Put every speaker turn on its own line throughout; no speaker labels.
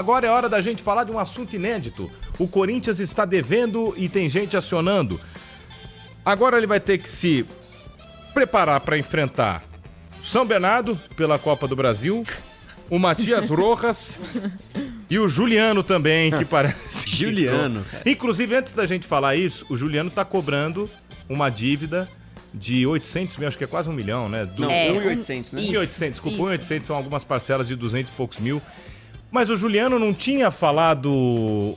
Agora é hora da gente falar de um assunto inédito. O Corinthians está devendo e tem gente acionando. Agora ele vai ter que se preparar para enfrentar o São Bernardo pela Copa do Brasil, o Matias Rojas e o Juliano também, que parece...
Juliano, cara.
Inclusive, antes da gente falar isso, o Juliano tá cobrando uma dívida de 800 mil, acho que é quase 1 milhão, né?
Não, 1.800, né?
1.800, desculpa, 1.800 são algumas parcelas de 200 e poucos mil. Mas o Juliano não tinha falado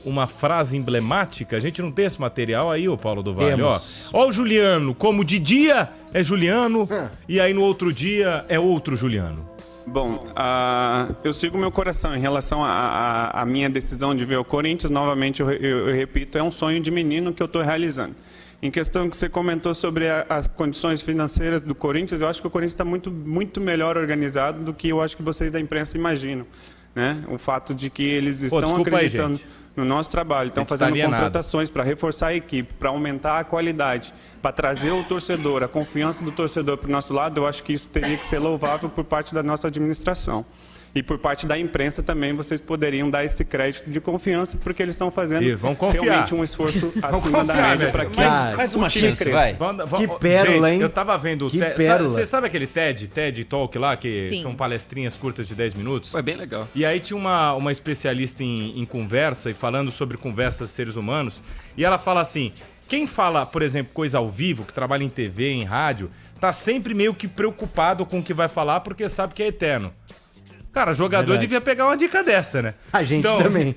uma frase emblemática? A gente não tem esse material aí, ô Paulo do Vale, ó. Ó o Juliano, como de dia é Juliano, e aí no outro dia é outro Juliano.
Bom, eu sigo meu coração em relação à minha decisão de ver o Corinthians. Novamente, eu repito, é um sonho de menino que eu estou realizando. Em questão que você comentou sobre as condições financeiras do Corinthians, eu acho que o Corinthians está muito melhor organizado do que eu acho que vocês da imprensa imaginam. Né? O fato de que eles estão acreditando no nosso trabalho, estão fazendo contratações para reforçar a equipe, para aumentar a qualidade, para trazer o torcedor, a confiança do torcedor para o nosso lado. Eu acho que isso teria que ser louvável por parte da nossa administração. E por parte da imprensa também vocês poderiam dar esse crédito de confiança, porque eles estão fazendo realmente um esforço acima da média para que
mais uma chance, vai.
Que pérola, hein?
Eu tava vendo o TED. Você sabe aquele TED Talk lá, que são palestrinhas curtas de 10 minutos?
Foi bem legal.
E aí tinha uma especialista em conversa e falando sobre conversas de seres humanos. E ela fala assim: quem fala, por exemplo, coisa ao vivo, que trabalha em TV, em rádio, tá sempre meio que preocupado com o que vai falar porque sabe que é eterno. Cara, jogador devia pegar uma dica dessa, né?
A gente também.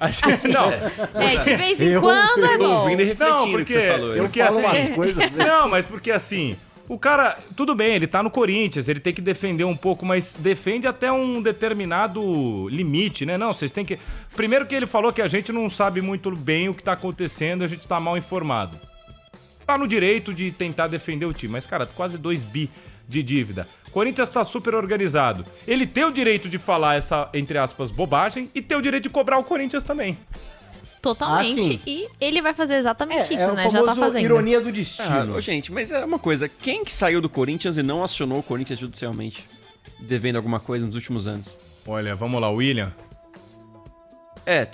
De vez em quando é bom.
Ouvindo e refletindo o que você falou.
Eu falo umas coisas.
Não, mas porque assim, o cara, tudo bem, ele tá no Corinthians, ele tem que defender um pouco, mas defende até um determinado limite, né? Não, vocês têm que... Primeiro que ele falou que a gente não sabe muito bem o que tá acontecendo, a gente tá mal informado. Tá no direito de tentar defender o time, mas, cara, quase 2 bi de dívida. Corinthians tá super organizado. Ele tem o direito de falar essa, entre aspas, bobagem e tem o direito de cobrar o Corinthians também.
Totalmente. E ele vai fazer exatamente isso, né?
Já
tá fazendo.
Ironia do destino.
Gente, mas é uma coisa. Quem que saiu do Corinthians e não acionou o Corinthians judicialmente? Devendo alguma coisa nos últimos anos?
Olha, vamos lá, William.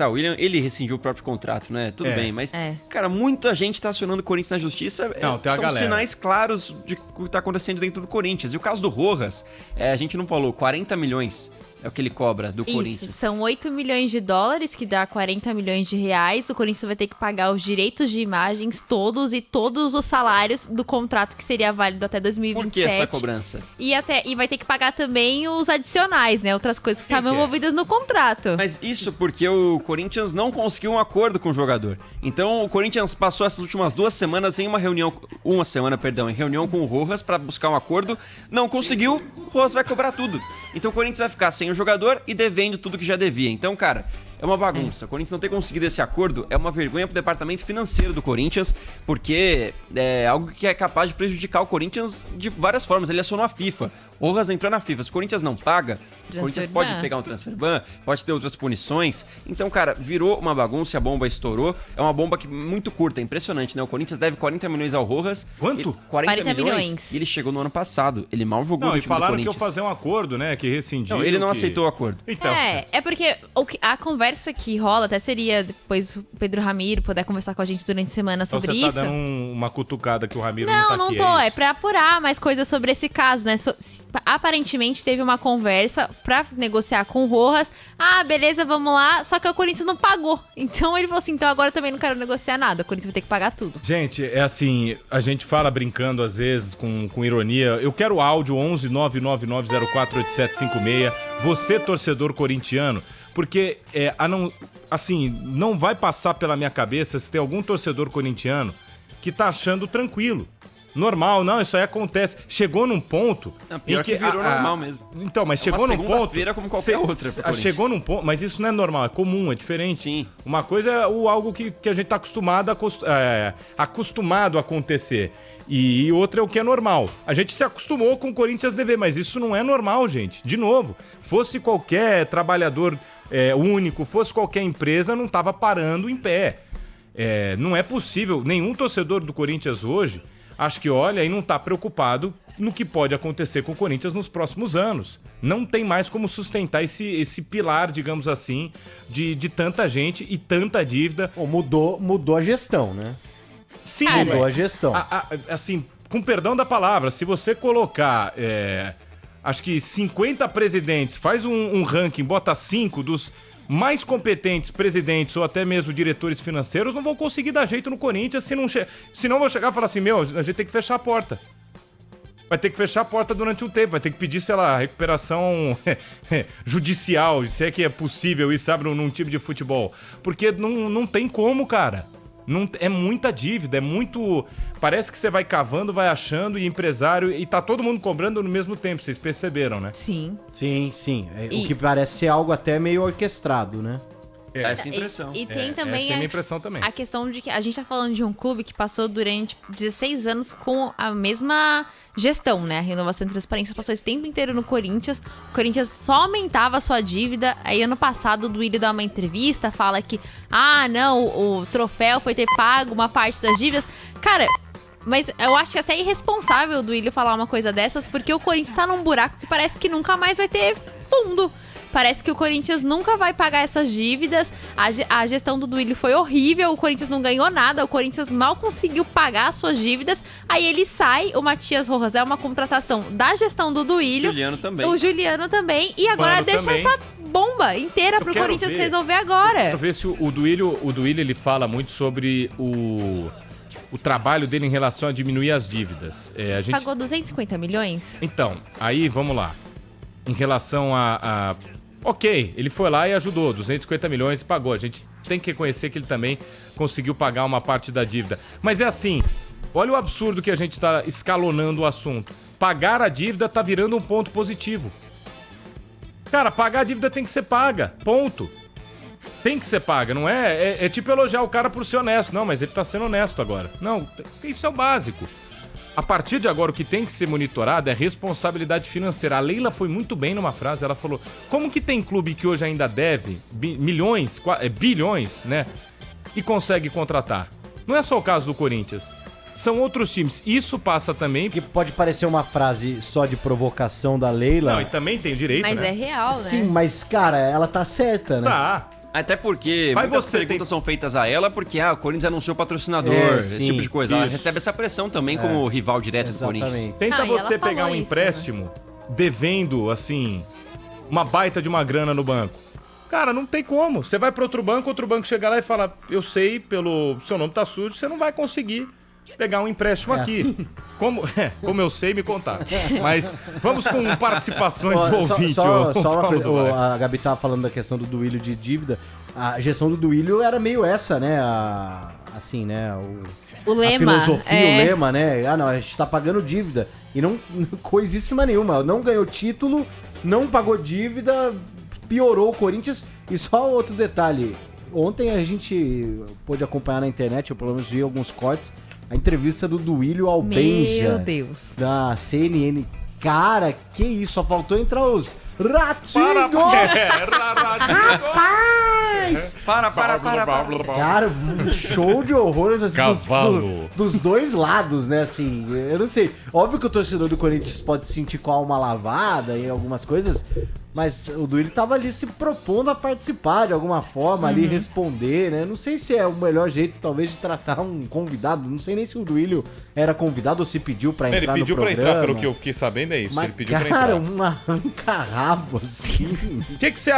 O William, ele rescindiu o próprio contrato, né? Tudo bem, mas, cara, muita gente tá acionando o Corinthians na justiça. São sinais claros de o que tá acontecendo dentro do Corinthians. E o caso do Rojas, a gente não falou, 40 milhões é o que ele cobra do Corinthians.
Isso, são 8 milhões de dólares, que dá 40 milhões de reais. O Corinthians vai ter que pagar os direitos de imagens todos e todos os salários do contrato que seria válido até 2027.
Por que essa cobrança?
E vai ter que pagar também os adicionais, né? Outras coisas que estavam envolvidas no contrato.
Mas isso porque o Corinthians não conseguiu um acordo com o jogador. Então o Corinthians passou essas últimas 2 semanas em em reunião com o Rojas para buscar um acordo. Não conseguiu, o Rojas vai cobrar tudo. Então o Corinthians vai ficar sem o jogador e devendo tudo que já devia. Então, cara, é uma bagunça. O Corinthians não ter conseguido esse acordo é uma vergonha pro departamento financeiro do Corinthians, porque é algo que é capaz de prejudicar o Corinthians de várias formas. Ele acionou a FIFA. O Rojas entrou na FIFA. Se o Corinthians não paga, o Corinthians pode pegar um transfer ban, pode ter outras punições. Então, cara, virou uma bagunça, a bomba estourou. É uma bomba muito curta, é impressionante, né? O Corinthians deve 40 milhões ao Rojas.
Quanto?
40 milhões. E ele chegou no ano passado. Ele mal jogou no time do Corinthians.
Não, e falaram que ia fazer um acordo, né? Que rescindiu.
Não, ele não aceitou o acordo.
Então.
É porque a conversa que rola até seria depois o Pedro Ramiro poder conversar com a gente durante a semana sobre
isso.
Você
tá dando uma cutucada que o Ramiro não tá aqui.
Não tô. É pra apurar mais coisas sobre esse caso, né? Aparentemente teve uma conversa pra negociar com o Rojas. Ah, beleza, vamos lá. Só que o Corinthians não pagou. Então ele falou assim, então agora eu também não quero negociar nada. O Corinthians vai ter que pagar tudo.
Gente, é assim, a gente fala brincando às vezes com ironia. Eu quero áudio 11 99904 8756. Você, torcedor corintiano, porque não vai passar pela minha cabeça se tem algum torcedor corintiano que tá achando tranquilo. Normal, não, isso aí acontece. Chegou num ponto...
Pior que virou normal mesmo.
Então, mas chegou num ponto...
segunda-feira como qualquer outra.
Chegou num ponto... Mas isso não é normal, é comum, é diferente.
Sim.
Uma coisa é algo que a gente tá acostumado a acontecer. E outra é o que é normal. A gente se acostumou com o Corinthians dever, mas isso não é normal, gente. De novo, fosse qualquer trabalhador único, fosse qualquer empresa, não tava parando em pé. Não é possível. Nenhum torcedor do Corinthians hoje acho que olha e não tá preocupado no que pode acontecer com o Corinthians nos próximos anos. Não tem mais como sustentar esse pilar, digamos assim, de tanta gente e tanta dívida.
Pô, mudou a gestão, né?
Sim,
Cara,
Mudou a
mas,
gestão.
assim, com perdão da palavra, se você colocar, acho que 50 presidentes, faz um ranking, bota 5 dos mais competentes presidentes ou até mesmo diretores financeiros, não vão conseguir dar jeito no Corinthians se não vou chegar e falar assim, a gente tem que fechar a porta. Vai ter que fechar a porta durante um tempo, vai ter que pedir, sei lá, recuperação judicial, se é que é possível isso, sabe, num time de futebol. Porque não tem como, cara. Não, é muita dívida, é muito... Parece que você vai cavando, vai achando, e empresário... E tá todo mundo cobrando no mesmo tempo, vocês perceberam, né?
Sim.
Sim. O que parece ser algo até meio orquestrado, né?
Essa impressão.
E tem também
essa é a minha impressão também.
a questão de que a gente tá falando de um clube que passou durante 16 anos com a mesma gestão, né? A Renovação e Transparência passou esse tempo inteiro no Corinthians. O Corinthians só aumentava a sua dívida. Aí ano passado o Duílio dá uma entrevista, fala que não, o troféu foi ter pago uma parte das dívidas. Cara, mas eu acho que até irresponsável o Duílio falar uma coisa dessas, porque o Corinthians tá num buraco que parece que nunca mais vai ter fundo. Parece que o Corinthians nunca vai pagar essas dívidas. A gestão do Duílio foi horrível. O Corinthians não ganhou nada. O Corinthians mal conseguiu pagar as suas dívidas. Aí ele sai. O Matias Rojas é uma contratação da gestão do Duílio.
Juliano também.
O Juliano também. E agora
Mano,
deixa
também.
essa bomba inteira pro
quero
Corinthians
ver.
resolver agora.
Quero ver se o Duílio ele fala muito sobre o trabalho dele em relação a diminuir as dívidas. A gente...
Pagou 250 milhões?
Então, aí vamos lá. Em relação a... Ok, ele foi lá e ajudou, 250 milhões e pagou. A gente tem que reconhecer que ele também conseguiu pagar uma parte da dívida. Mas é assim, olha o absurdo que a gente tá escalonando o assunto. Pagar a dívida tá virando um ponto positivo. Cara, pagar a dívida tem que ser paga, ponto. Tem que ser paga, não é? É tipo elogiar o cara por ser honesto. Não, mas ele tá sendo honesto agora. Não, isso é o básico. A partir de agora, o que tem que ser monitorado é responsabilidade financeira. A Leila foi muito bem numa frase, ela falou, como que tem clube que hoje ainda deve bilhões, né? E consegue contratar? Não é só o caso do Corinthians. São outros times. Isso passa também...
Que pode parecer uma frase só de provocação da Leila.
Não, e também tem o direito,
Mas
né?
é real, né?
Sim, mas, cara, ela tá certa, né?
Tá.
Até porque
Mas
muitas
você
perguntas
tem-
são feitas a ela porque o Corinthians anunciou patrocinador, esse
sim,
tipo de coisa. Ela
isso.
recebe essa pressão também como rival direto do Corinthians.
Exatamente.
Tenta
Não, e
você
ela falou
pegar um
isso,
empréstimo devendo, assim, uma baita de uma grana no banco. Cara, não tem como. Você vai para outro banco chega lá e fala, eu sei, pelo seu nome tá sujo, você não vai conseguir pegar um empréstimo aqui.
assim?
Como eu sei, me contar. Mas vamos com participações
Ó,
do ouvinte.
só
ô
uma
Paulo
coisa,
Duarte.
a Gabi tava falando da questão do Duílio de dívida. A gestão do Duílio era meio essa, né? Assim, né?
O lema.
A filosofia,
é...
o lema, né? Não, a gente tá pagando dívida. E não coisíssima nenhuma. Não ganhou título, não pagou dívida, piorou o Corinthians. E só outro detalhe. Ontem a gente pôde acompanhar na internet, eu pelo menos vi alguns cortes, a entrevista do Duílio ao Benja.
Meu Deus.
Da CNN. Cara, que isso? Só faltou entrar os ratinhos! Rapaz!
Para.
Cara, um show de horrores assim,
Cavalo.
dos dois lados, né? Assim, eu não sei. Óbvio que o torcedor do Corinthians pode se sentir com a alma lavada em algumas coisas, mas o Duílio tava ali se propondo a participar de alguma forma, ali responder, né? Não sei se é o melhor jeito, talvez, de tratar um convidado. Não sei nem se o Duílio era convidado ou se pediu pra
Ele
entrar
pediu
no
pra
programa.
entrar, pelo que eu fiquei sabendo é isso.
Mas,
Ele pediu pra
cara,
entrar.
um arranca-rabo, assim.
O que você